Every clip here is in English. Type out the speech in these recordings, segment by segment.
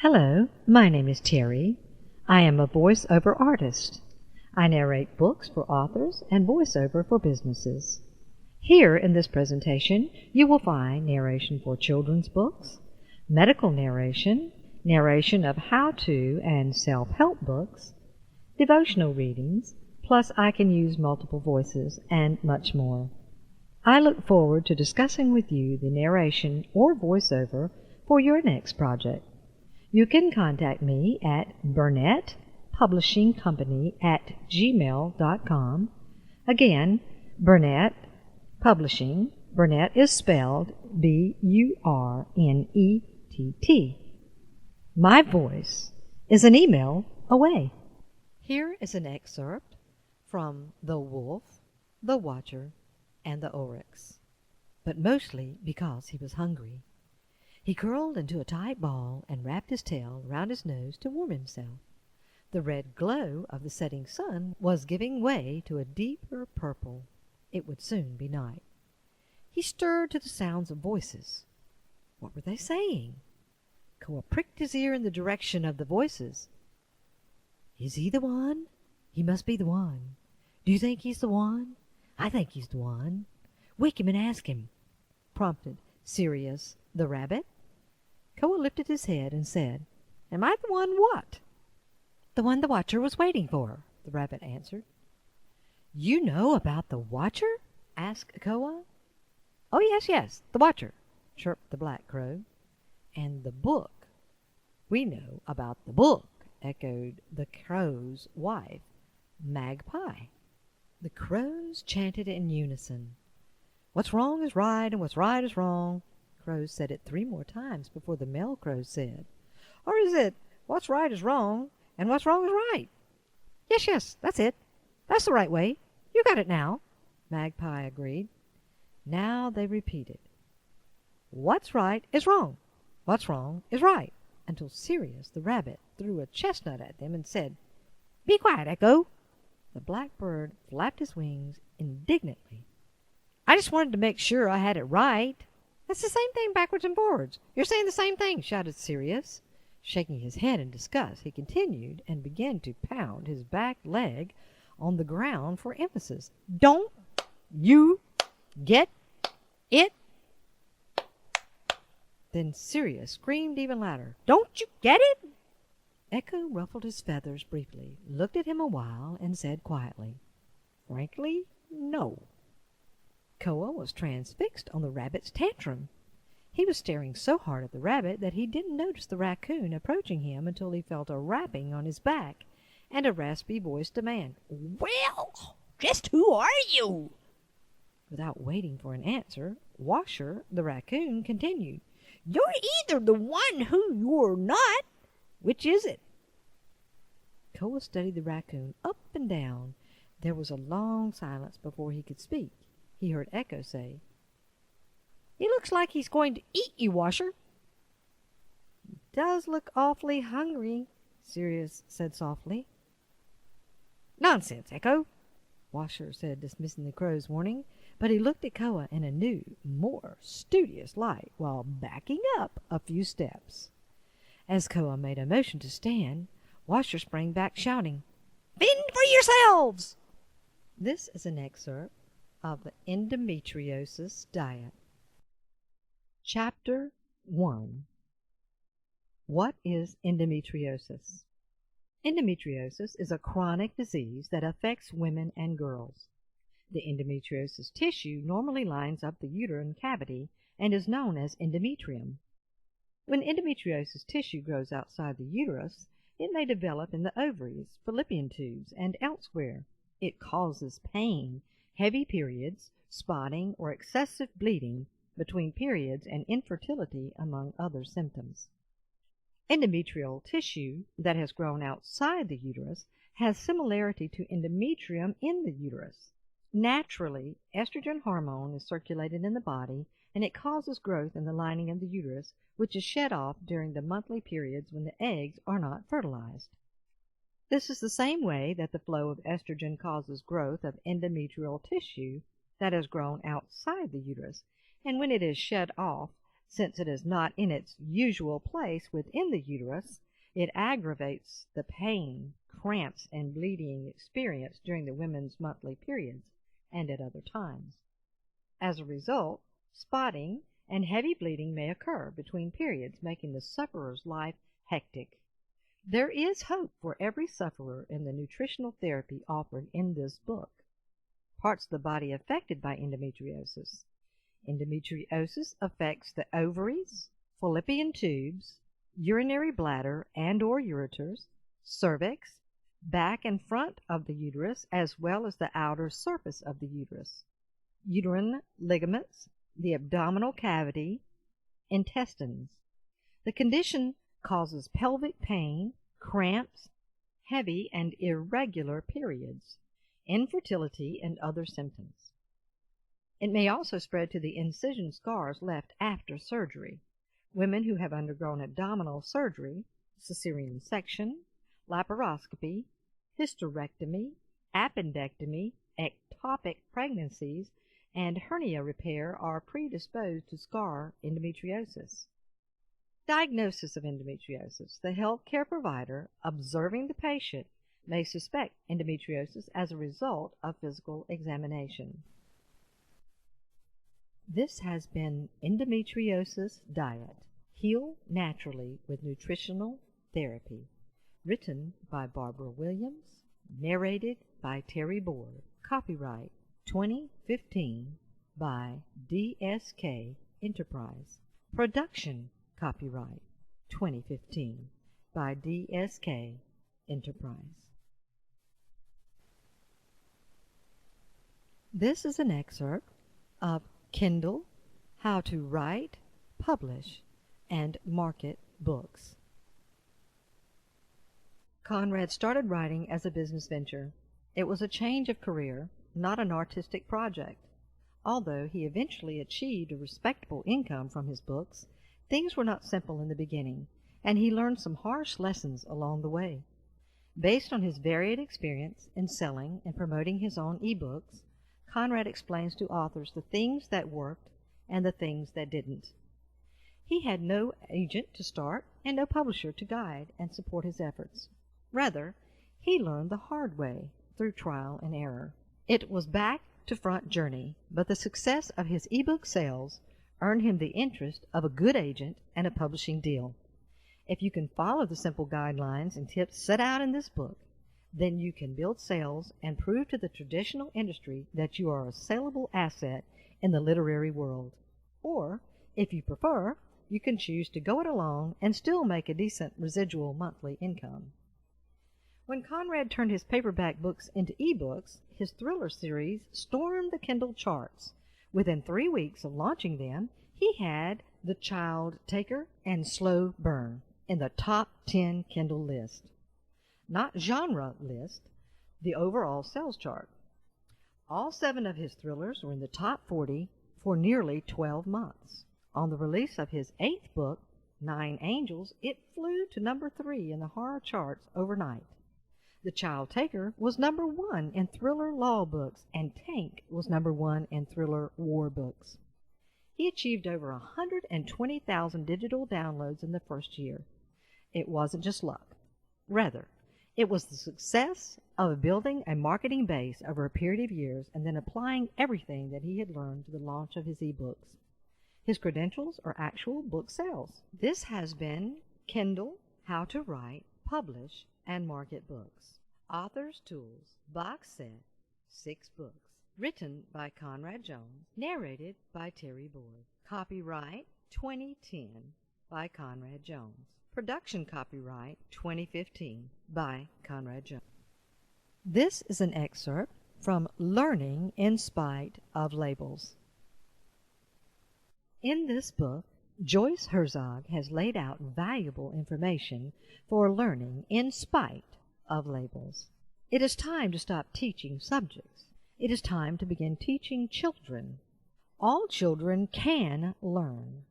Hello, my name is Terry. I am a voiceover artist. I narrate books for authors and voiceover for businesses. Here in this presentation, you will find narration for children's books, medical narration, narration of how-to and self-help books, devotional readings, plus I can use multiple voices, and much more. I look forward to discussing with you the narration or voiceover for your next project. You can contact me at burnettpublishingcompany@gmail.com. Again, Burnett Publishing. Burnett is spelled B-U-R-N-E-T-T. My voice is an email away. Here is an excerpt from The Wolf, the Watcher, and the Oryx, but mostly because he was hungry. He curled into a tight ball and wrapped his tail round his nose to warm himself. The red glow of the setting sun was giving way to a deeper purple. It would soon be night. He stirred to the sounds of voices. What were they saying? Koa pricked his ear in the direction of the voices. Is he the one? He must be the one. Do you think he's the one? I think he's the one. Wake him and ask him, prompted Sirius the rabbit. Koa lifted his head and said, Am I the one what? The one the Watcher was waiting for, the rabbit answered. You know about the Watcher? Asked Koa. Oh, yes, the Watcher, chirped the black crow. And the book? We know about the book, echoed the crow's wife, Magpie. The crows chanted in unison. What's wrong is right, and what's right is wrong. Crows said it 3 more times before the male crow said, Or is it, what's right is wrong, and what's wrong is right? Yes, that's it. That's the right way. You got it now, Magpie agreed. Now they repeated, What's right is wrong, what's wrong is right, until Sirius the rabbit threw a chestnut at them and said, Be quiet, Echo. The blackbird flapped his wings indignantly. I just wanted to make sure I had it right. That's the same thing backwards and forwards. You're saying the same thing, shouted Sirius. Shaking his head in disgust, he continued and began to pound his back leg on the ground for emphasis. Don't you get it? Then Sirius screamed even louder. Don't you get it? Echo ruffled his feathers briefly, looked at him a while, and said quietly, Frankly, no. Koa was transfixed on the rabbit's tantrum. He was staring so hard at the rabbit that he didn't notice the raccoon approaching him until he felt a rapping on his back and a raspy-voiced demand. Well, just who are you? Without waiting for an answer, Washer, the raccoon, continued. You're either the one who you're not. Which is it? Koa studied the raccoon up and down. There was a long silence before he could speak. He heard Echo say, He looks like he's going to eat you, Washer. He does look awfully hungry, Sirius said softly. Nonsense, Echo, Washer said, dismissing the crow's warning, but he looked at Koa in a new, more studious light while backing up a few steps. As Koa made a motion to stand, Washer sprang back shouting, Fend for yourselves! This is an excerpt of the Endometriosis Diet. Chapter 1. What is endometriosis? Endometriosis is a chronic disease that affects women and girls. The endometriosis tissue normally lines up the uterine cavity and is known as endometrium. When endometriosis tissue grows outside the uterus, it may develop in the ovaries, fallopian tubes, and elsewhere. It causes pain, heavy periods, spotting, or excessive bleeding between periods, and infertility, among other symptoms. Endometrial tissue that has grown outside the uterus has similarity to endometrium in the uterus. Naturally, estrogen hormone is circulated in the body, and it causes growth in the lining of the uterus, which is shed off during the monthly periods when the eggs are not fertilized. This is the same way that the flow of estrogen causes growth of endometrial tissue that has grown outside the uterus, and when it is shed off, Since it is not in its usual place within the uterus, it aggravates the pain, cramps, and bleeding experienced during the women's monthly periods and at other times. As a result, spotting and heavy bleeding may occur between periods, making the sufferer's life hectic. There is hope for every sufferer in the nutritional therapy offered in this book. Parts of the body affected by endometriosis. Endometriosis affects the ovaries, fallopian tubes, urinary bladder and/or ureters, cervix, back and front of the uterus, as well as the outer surface of the uterus, uterine ligaments, the abdominal cavity, intestines. The condition causes pelvic pain, cramps, heavy and irregular periods, infertility, and other symptoms. It may also spread to the incision scars left after surgery. Women who have undergone abdominal surgery, cesarean section, laparoscopy, hysterectomy, appendectomy, ectopic pregnancies, and hernia repair are predisposed to scar endometriosis. Diagnosis of endometriosis. The healthcare provider observing the patient may suspect endometriosis as a result of physical examination. This has been Endometriosis Diet, Heal Naturally with Nutritional Therapy, written by Barbara Williams, narrated by Terry Board, copyright 2015 by DSK Enterprise, production copyright 2015 by DSK Enterprise. This is an excerpt of Kindle, How to Write, Publish, and Market Books. Conrad started writing as a business venture. It was a change of career, not an artistic project. Although he eventually achieved a respectable income from his books, things were not simple in the beginning, and he learned some harsh lessons along the way. Based on his varied experience in selling and promoting his own e-books, Conrad explains to authors the things that worked and the things that didn't. He had no agent to start and no publisher to guide and support his efforts. Rather, he learned the hard way through trial and error. It was back-to-front journey, but the success of his e-book sales earned him the interest of a good agent and a publishing deal. If you can follow the simple guidelines and tips set out in this book, then you can build sales and prove to the traditional industry that you are a saleable asset in the literary world. Or, if you prefer, you can choose to go it alone and still make a decent residual monthly income. When Conrad turned his paperback books into e-books, his thriller series stormed the Kindle charts. Within 3 weeks of launching them, he had The Child Taker and Slow Burn in the top 10 Kindle list. Not genre list, the overall sales chart. All 7 of his thrillers were in the top 40 for nearly 12 months. On the release of his 8th book, 9 Angels, it flew to number 3 in the horror charts overnight. The Child Taker was number 1 in thriller law books, and Tank was number 1 in thriller war books. He achieved over 120,000 digital downloads in the first year. It wasn't just luck. Rather, it was the success of building a marketing base over a period of years and then applying everything that he had learned to the launch of his e-books. His credentials are actual book sales. This has been Kindle, How to Write, Publish, and Market Books. Author's Tools, Box Set, 6 books. Written by Conrad Jones, narrated by Terry Board. Copyright 2010 by Conrad Jones. Production copyright 2015 by Conrad Jones. This is an excerpt from Learning in Spite of Labels. In this book, Joyce Herzog has laid out valuable information for learning in spite of labels. It is time to stop teaching subjects. It is time to begin teaching children. All children can learn.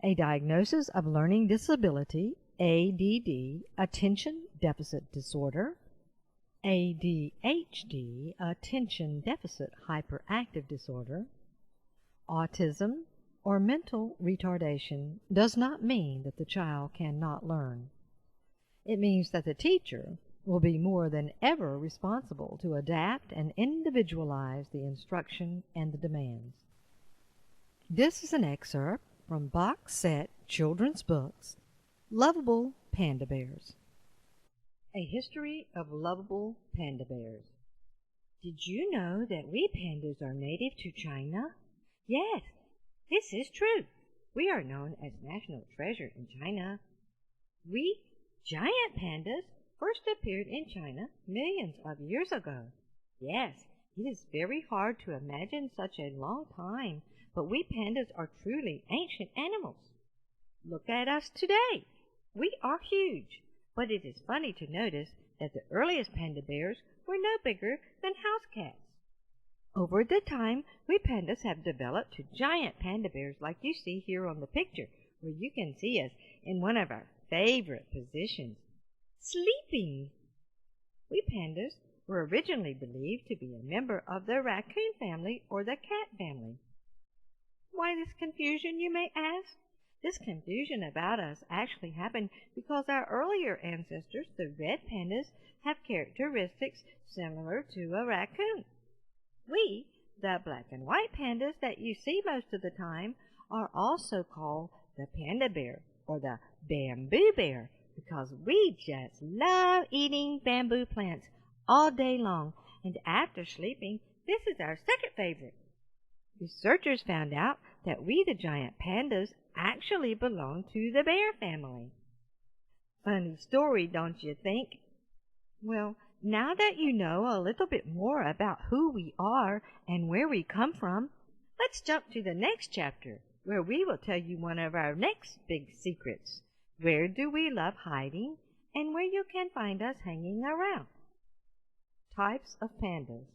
A diagnosis of learning disability, ADD, attention deficit disorder, ADHD, attention deficit hyperactive disorder, autism, or mental retardation does not mean that the child cannot learn. It means that the teacher will be more than ever responsible to adapt and individualize the instruction and the demands. This is an excerpt from box set children's books, Lovable Panda Bears. A History of Lovable Panda Bears. Did you know that we pandas are native to China? Yes, this is true. We are known as national treasure in China. We giant pandas first appeared in China millions of years ago. Yes, it is very hard to imagine such a long time, but we pandas are truly ancient animals. Look at us today. We are huge, but it is funny to notice that the earliest panda bears were no bigger than house cats. Over the time, we pandas have developed to giant panda bears like you see here on the picture, where you can see us in one of our favorite positions, sleeping. We pandas were originally believed to be a member of the raccoon family or the cat family. Why this confusion, you may ask? This confusion about us actually happened because our earlier ancestors, the red pandas, have characteristics similar to a raccoon. We, the black and white pandas that you see most of the time, are also called the panda bear or the bamboo bear because we just love eating bamboo plants all day long, and after sleeping, this is our second favorite. Researchers found out that we, the giant pandas, actually belong to the bear family. Funny story, don't you think? Well, now that you know a little bit more about who we are and where we come from, let's jump to the next chapter, where we will tell you one of our next big secrets. Where do we love hiding, and where you can find us hanging around. Types of pandas.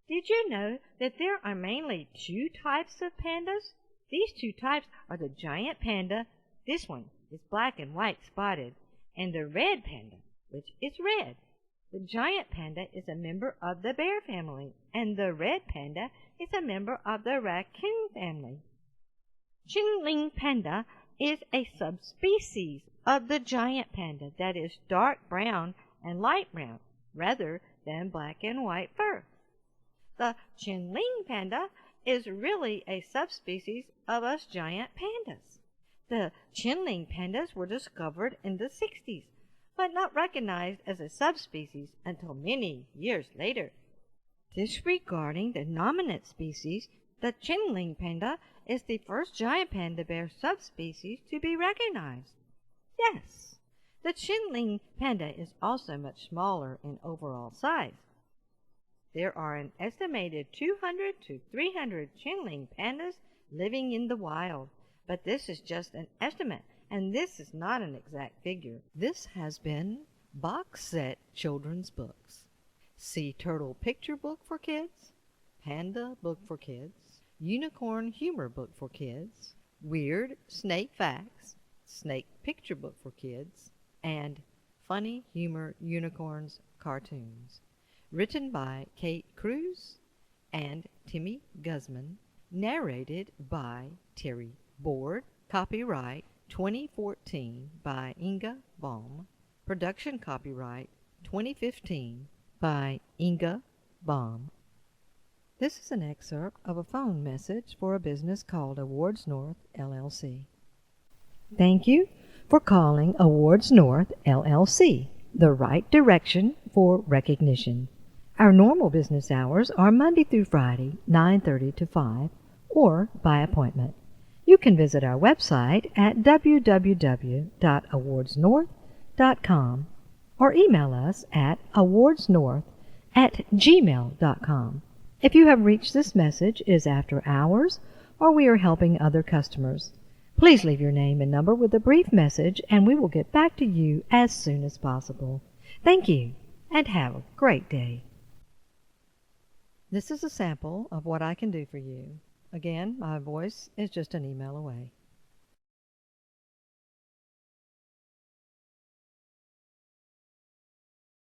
Did you know that there are mainly two types of pandas? These two types are the giant panda, this one is black and white spotted, and the red panda, which is red. The giant panda is a member of the bear family, and the red panda is a member of the raccoon family. Qingling panda is a subspecies of the giant panda that is dark brown and light brown, rather than black and white fur. The Qingling panda is really a subspecies of us giant pandas. The Qingling pandas were discovered in the 60s, but not recognized as a subspecies until many years later. Disregarding the nominate species, the Qingling panda is the first giant panda bear subspecies to be recognized. Yes, the Qingling panda is also much smaller in overall size. There are an estimated 200 to 300 Qingling pandas living in the wild, but this is just an estimate, and this is not an exact figure. This has been Box Set Children's Books. Sea Turtle Picture Book for Kids, Panda Book for Kids, Unicorn Humor Book for Kids, Weird Snake Facts, Snake Picture Book for Kids, and Funny Humor Unicorns Cartoons. Written by Kate Cruz and Timmy Guzman. Narrated by Terry Board. Copyright 2014 by Inga Baum. Production copyright 2015 by Inga Baum. This is an excerpt of a phone message for a business called Awards North, LLC. Thank you for calling Awards North, LLC, the right direction for recognition. Our normal business hours are Monday through Friday, 9:30 to 5, or by appointment. You can visit our website at www.awardsnorth.com or email us at awardsnorth@gmail.com. If you have reached this message, it is after hours or we are helping other customers. Please leave your name and number with a brief message and we will get back to you as soon as possible. Thank you and have a great day. This is a sample of what I can do for you. Again, my voice is just an email away.